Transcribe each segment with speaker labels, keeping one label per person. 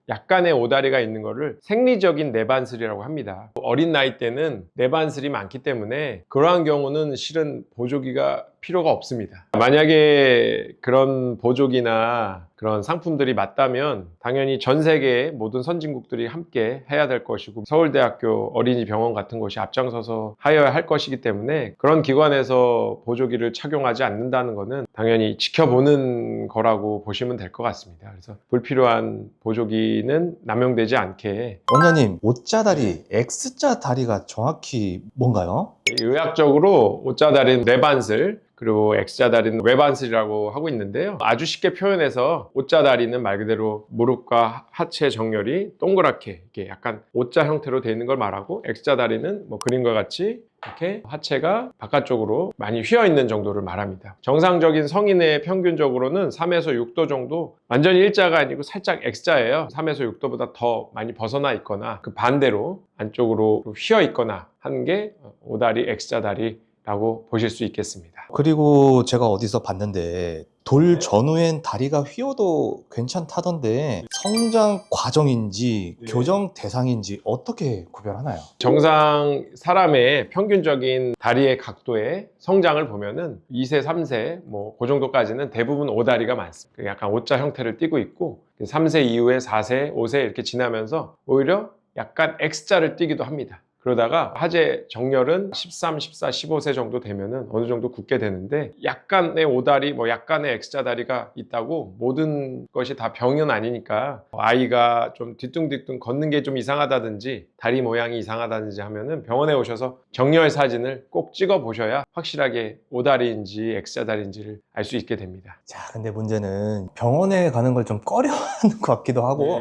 Speaker 1: 약간의 오다리가 있는 거를 생리적인 내반슬이라고 합니다. 어린 나이 때는 내반슬이 많기 때문에 그러한 경우는 실은 보조기가 필요가 없습니다. 만약에 그런 보조기나 그런 상품들이 맞다면 당연히 전 세계의 모든 선진국들이 함께 해야 될 것이고 서울대학교 어린이병원 같은 곳이 앞장서서 하여야 할 것이기 때문에 그런 기관에서 보조기를 착용하지 않는다는 것은 당연히 지켜보는 거라고 보시면 될 것 같습니다. 그래서 불필요한 보조기는 남용되지 않게.
Speaker 2: 원장님, O자다리, X자 다리가 정확히 뭔가요?
Speaker 1: 의학적으로 O자 다리는 내반슬, 그리고 X자 다리는 외반슬이라고 하고 있는데요. 아주 쉽게 표현해서 O자 다리는 말 그대로 무릎과 하체 정렬이 동그랗게 이렇게 약간 O자 형태로 되어 있는 걸 말하고, X자 다리는 뭐 그림과 같이 이렇게 하체가 바깥쪽으로 많이 휘어 있는 정도를 말합니다. 정상적인 성인의 평균적으로는 3에서 6도 정도, 완전히 일자가 아니고 살짝 X자예요. 3에서 6도보다 더 많이 벗어나 있거나 그 반대로 안쪽으로 휘어 있거나 하는 게 오다리, X자 다리라고 보실 수 있겠습니다.
Speaker 2: 그리고 제가 어디서 봤는데 돌 전후엔 다리가 휘어도 괜찮다던데 성장 과정인지 교정 대상인지 어떻게 구별하나요?
Speaker 1: 정상 사람의 평균적인 다리의 각도의 성장을 보면은 2세, 3세 뭐 그 정도까지는 대부분 오다리가 많습니다. 약간 O자 형태를 띠고 있고 3세 이후에 4세, 5세 이렇게 지나면서 오히려 약간 X자를 띠기도 합니다. 그러다가 하체 정렬은 13, 14, 15세 정도 되면은 어느 정도 굳게 되는데, 약간의 오다리, 뭐 약간의 X자 다리가 있다고 모든 것이 다 병은 아니니까, 아이가 좀 뒤뚱뒤뚱 걷는 게 좀 이상하다든지 다리 모양이 이상하다든지 하면은 병원에 오셔서 정렬 사진을 꼭 찍어 보셔야 확실하게 오다리인지 X자 다리인지를 알 수 있게 됩니다.
Speaker 2: 자, 근데 문제는 병원에 가는 걸 좀 꺼려하는 것 같기도 하고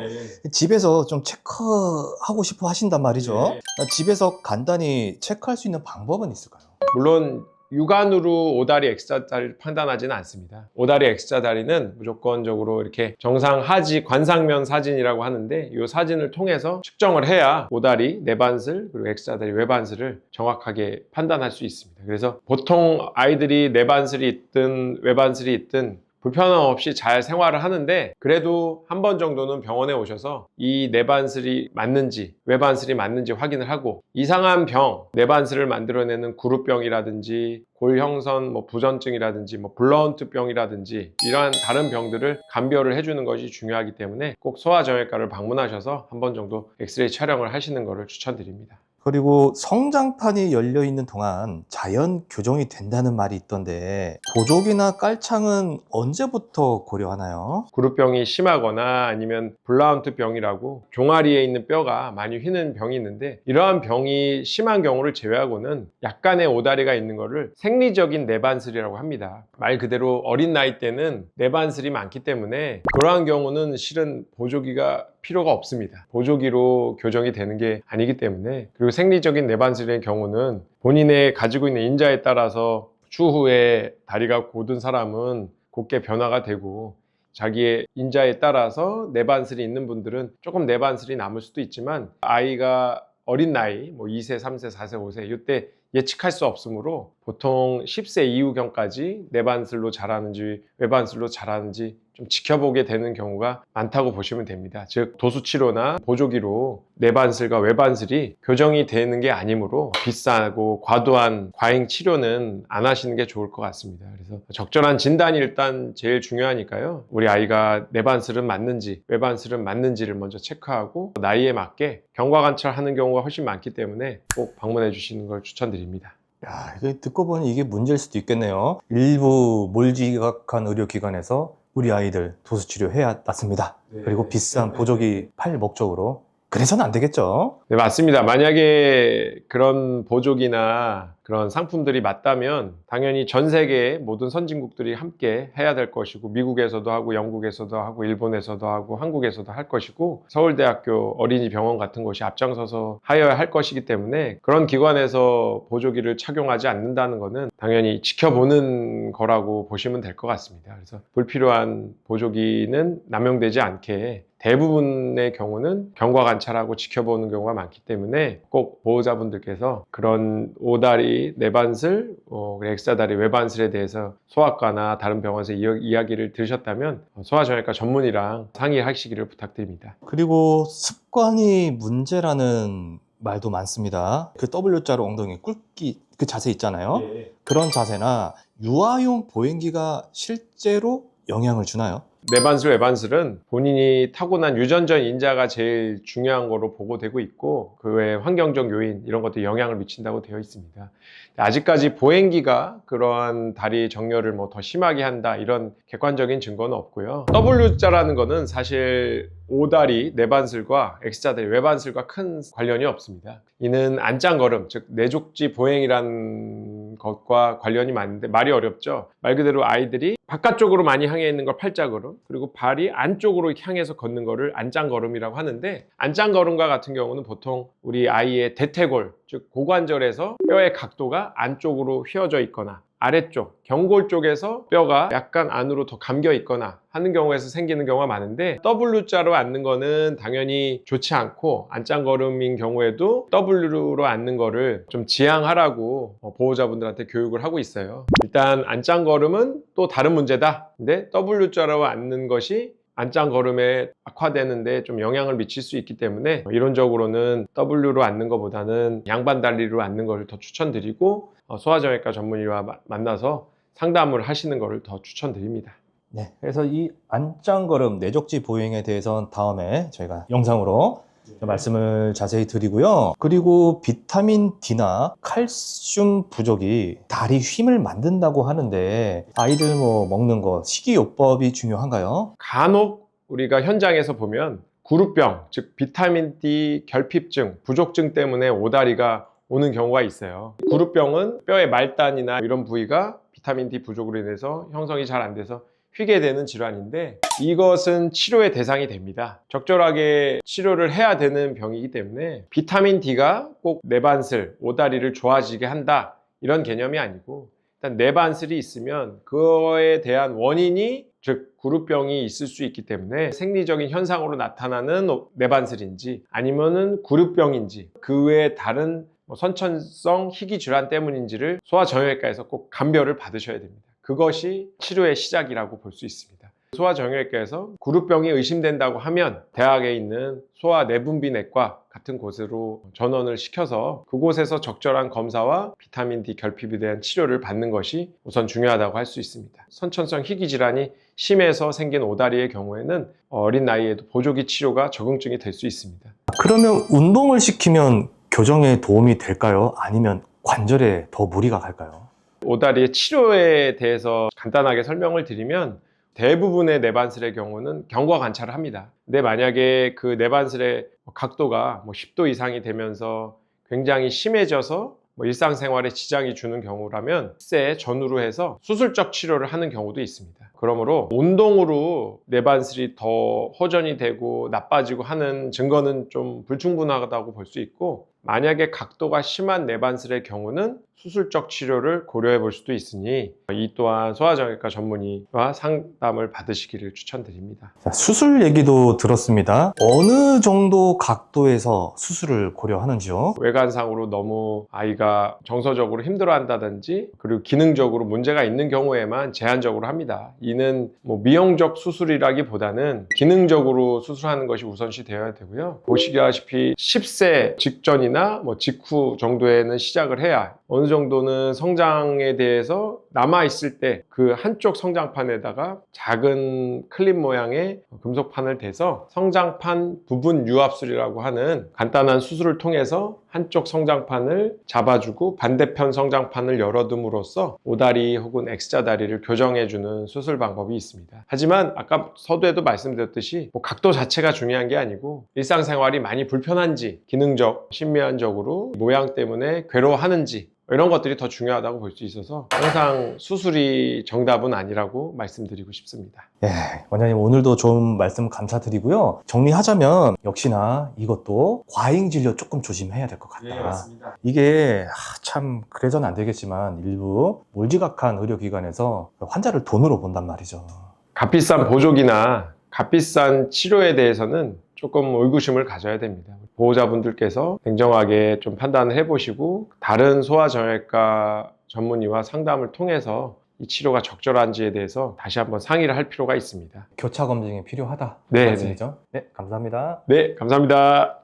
Speaker 2: 집에서 좀 체크하고 싶어 하신단 말이죠. 집에서 간단히 체크할 수 있는 방법은 있을까요?
Speaker 1: 물론 육안으로 오다리 X자 다리를 판단하지는 않습니다. 오다리 X자 다리는 무조건적으로 이렇게 정상 하지 관상면 사진이라고 하는데, 이 사진을 통해서 측정을 해야 오다리 내반슬 그리고 X자 다리 외반슬을 정확하게 판단할 수 있습니다. 그래서 보통 아이들이 내반슬이 있든 외반슬이 있든 불편함 없이 잘 생활을 하는데, 그래도 한 번 정도는 병원에 오셔서 이 내반슬이 맞는지 외반슬이 맞는지 확인을 하고, 이상한 병, 내반슬을 만들어내는 구루병이라든지 골형선 뭐 부전증이라든지 뭐 블러헌트병이라든지 이러한 다른 병들을 감별을 해주는 것이 중요하기 때문에 꼭 소아정형외과를 방문하셔서 한 번 정도 엑스레이 촬영을 하시는 것을 추천드립니다.
Speaker 2: 그리고 성장판이 열려 있는 동안 자연 교정이 된다는 말이 있던데 보조기나 깔창은 언제부터 고려하나요?
Speaker 1: 구루병이 심하거나 아니면 블라운트병이라고 종아리에 있는 뼈가 많이 휘는 병이 있는데, 이러한 병이 심한 경우를 제외하고는 약간의 오다리가 있는 것을 생리적인 내반슬이라고 합니다. 말 그대로 어린 나이 때는 내반슬이 많기 때문에 그러한 경우는 실은 보조기가 필요가 없습니다. 보조기로 교정이 되는 게 아니기 때문에. 그리고 생리적인 내반슬의 경우는 본인의 가지고 있는 인자에 따라서 추후에 다리가 곧은 사람은 곧게 변화가 되고, 자기의 인자에 따라서 내반슬이 있는 분들은 조금 내반슬이 남을 수도 있지만, 아이가 어린 나이 뭐 2세, 3세, 4세, 5세 이때 예측할 수 없으므로 보통 10세 이후경까지 내반슬로 자라는지 외반슬로 자라는지 좀 지켜보게 되는 경우가 많다고 보시면 됩니다. 즉 도수치료나 보조기로 내반슬과 외반슬이 교정이 되는 게 아니므로 비싸고 과도한 과잉 치료는 안 하시는 게 좋을 것 같습니다. 그래서 적절한 진단이 일단 제일 중요하니까요. 우리 아이가 내반슬은 맞는지 외반슬은 맞는지를 먼저 체크하고 나이에 맞게 경과 관찰하는 경우가 훨씬 많기 때문에 꼭 방문해 주시는 걸 추천드립니다.
Speaker 2: 야, 이거 듣고 보니 이게 문제일 수도 있겠네요. 일부 몰지각한 의료기관에서 우리 아이들 도수치료 해야 낫습니다. 그리고 비싼 보조기 팔 목적으로. 그래서는 안 되겠죠?
Speaker 1: 네, 맞습니다. 만약에 그런 보조기나 그런 상품들이 맞다면 당연히 전 세계의 모든 선진국들이 함께 해야 될 것이고, 미국에서도 하고 영국에서도 하고 일본에서도 하고 한국에서도 할 것이고, 서울대학교 어린이병원 같은 곳이 앞장서서 하여야 할 것이기 때문에 그런 기관에서 보조기를 착용하지 않는다는 것은 당연히 지켜보는 거라고 보시면 될 것 같습니다. 그래서 불필요한 보조기는 남용되지 않게 대부분의 경우는 경과 관찰하고 지켜보는 경우가 많기 때문에 꼭 보호자분들께서 그런 오다리, 내반슬, 엑스트라다리, 외반슬에 대해서 소아과나 다른 병원에서 이야기를 들으셨다면 소아정형외과 전문의랑 상의하시기를 부탁드립니다.
Speaker 2: 그리고 습관이 문제라는 말도 많습니다. 그 W자로 엉덩이 꿇기 그 자세 있잖아요. 그런 자세나 유아용 보행기가 실제로 영향을 주나요?
Speaker 1: 내반슬, 외반슬은 본인이 타고난 유전적 인자가 제일 중요한 거로 보고되고 있고 그 외에 환경적 요인 이런 것들이 영향을 미친다고 되어 있습니다. 아직까지 보행기가 그러한 다리 정렬을 뭐 더 심하게 한다 이런 객관적인 증거는 없고요. W자라는 거는 사실 오다리, 내반슬과 X자다리, 외반슬과 큰 관련이 없습니다. 이는 안짱걸음, 즉 내족지 보행이라는 것과 관련이 많은데 말이 어렵죠. 말 그대로 아이들이 바깥쪽으로 많이 향해 있는 걸 팔자걸음, 그리고 발이 안쪽으로 향해서 걷는 거를 안짱걸음이라고 하는데, 안짱걸음과 같은 경우는 보통 우리 아이의 대퇴골, 즉 고관절에서 뼈의 각도가 안쪽으로 휘어져 있거나 아래쪽, 경골 쪽에서 뼈가 약간 안으로 더 감겨 있거나 하는 경우에서 생기는 경우가 많은데, W자로 앉는 거는 당연히 좋지 않고 안짱걸음인 경우에도 W로 앉는 거를 좀 지양하라고 보호자분들한테 교육을 하고 있어요. 일단 안짱걸음은 또 다른 문제다. 근데 W자로 앉는 것이 안짱걸음에 악화되는데 좀 영향을 미칠 수 있기 때문에 이론적으로는 W로 앉는 것보다는 양반 다리로 앉는 것을 더 추천드리고 소아정형외과 전문의와 만나서 상담을 하시는 것을 더 추천드립니다.
Speaker 2: 네, 그래서 이 안짱걸음, 내족지 보행에 대해서는 다음에 저희가 영상으로 말씀을 자세히 드리고요. 그리고 비타민 D나 칼슘 부족이 다리 힘을 만든다고 하는데 아이들 뭐 먹는 거 식이요법이 중요한가요?
Speaker 1: 간혹 우리가 현장에서 보면 구루병, 즉 비타민 D 결핍증, 부족증 때문에 오다리가 오는 경우가 있어요. 구루병은 뼈의 말단이나 이런 부위가 비타민 D 부족으로 인해서 형성이 잘 안 돼서 휘게 되는 질환인데, 이것은 치료의 대상이 됩니다. 적절하게 치료를 해야 되는 병이기 때문에 비타민 D가 꼭 내반슬, 오다리를 좋아지게 한다 이런 개념이 아니고, 일단 내반슬이 있으면 그거에 대한 원인이, 즉 구루병이 있을 수 있기 때문에 생리적인 현상으로 나타나는 내반슬인지 아니면은 구루병인지 그 외에 다른 선천성 희귀 질환 때문인지를 소아정형외과에서 꼭 감별을 받으셔야 됩니다. 그것이 치료의 시작이라고 볼 수 있습니다. 소아정형외과에서 구루병이 의심된다고 하면 대학에 있는 소아내분비내과 같은 곳으로 전원을 시켜서 그곳에서 적절한 검사와 비타민 D 결핍에 대한 치료를 받는 것이 우선 중요하다고 할 수 있습니다. 선천성 희귀 질환이 심해서 생긴 오다리의 경우에는 어린 나이에도 보조기 치료가 적응증이 될 수 있습니다.
Speaker 2: 그러면 운동을 시키면 교정에 도움이 될까요? 아니면 관절에 더 무리가 갈까요?
Speaker 1: 오다리의 치료에 대해서 간단하게 설명을 드리면, 대부분의 내반슬의 경우는 경과 관찰을 합니다. 근데 만약에 그 내반슬의 각도가 10도 이상이 되면서 굉장히 심해져서 일상생활에 지장이 주는 경우라면 세 전후로 해서 수술적 치료를 하는 경우도 있습니다. 그러므로 운동으로 내반슬이 더 호전이 되고 나빠지고 하는 증거는 좀 불충분하다고 볼 수 있고, 만약에 각도가 심한 내반슬의 경우는 수술적 치료를 고려해 볼 수도 있으니 이 또한 소아정형외과 전문의와 상담을 받으시기를 추천드립니다.
Speaker 2: 자, 수술 얘기도 들었습니다. 어느 정도 각도에서 수술을 고려하는지요?
Speaker 1: 외관상으로 너무 아이가 정서적으로 힘들어한다든지 그리고 기능적으로 문제가 있는 경우에만 제한적으로 합니다. 이는 미용적 수술이라기보다는 기능적으로 수술하는 것이 우선시 되어야 되고요. 보시다시피 10세 직전이나 직후 정도에는 시작을 해야 어느 정도는 성장에 대해서 남아있을 때 그 한쪽 성장판에다가 작은 클립 모양의 금속판을 대서 성장판 부분 유압술이라고 하는 간단한 수술을 통해서 한쪽 성장판을 잡아주고 반대편 성장판을 열어둠으로써 오다리 혹은 X자다리를 교정해주는 수술 방법이 있습니다. 하지만 아까 서두에도 말씀드렸듯이 각도 자체가 중요한 게 아니고 일상생활이 많이 불편한지, 기능적, 심미안적으로 모양 때문에 괴로워하는지 이런 것들이 더 중요하다고 볼 수 있어서 항상 수술이 정답은 아니라고 말씀드리고 싶습니다.
Speaker 2: 예, 원장님 오늘도 좋은 말씀 감사드리고요. 정리하자면 역시나 이것도 과잉 진료 조금 조심해야 될 것 같다.
Speaker 1: 네, 맞습니다.
Speaker 2: 이게 참 그래서는 안 되겠지만 일부 몰지각한 의료기관에서 환자를 돈으로 본단 말이죠.
Speaker 1: 값비싼 보조기나 값비싼 치료에 대해서는 조금 의구심을 가져야 됩니다. 보호자분들께서 냉정하게 좀 판단을 해보시고 다른 소아정형외과 전문의와 상담을 통해서 이 치료가 적절한지에 대해서 다시 한번 상의를 할 필요가 있습니다.
Speaker 2: 교차 검증이 필요하다.
Speaker 1: 네,
Speaker 2: 말씀이죠? 네, 감사합니다.
Speaker 1: 네, 감사합니다.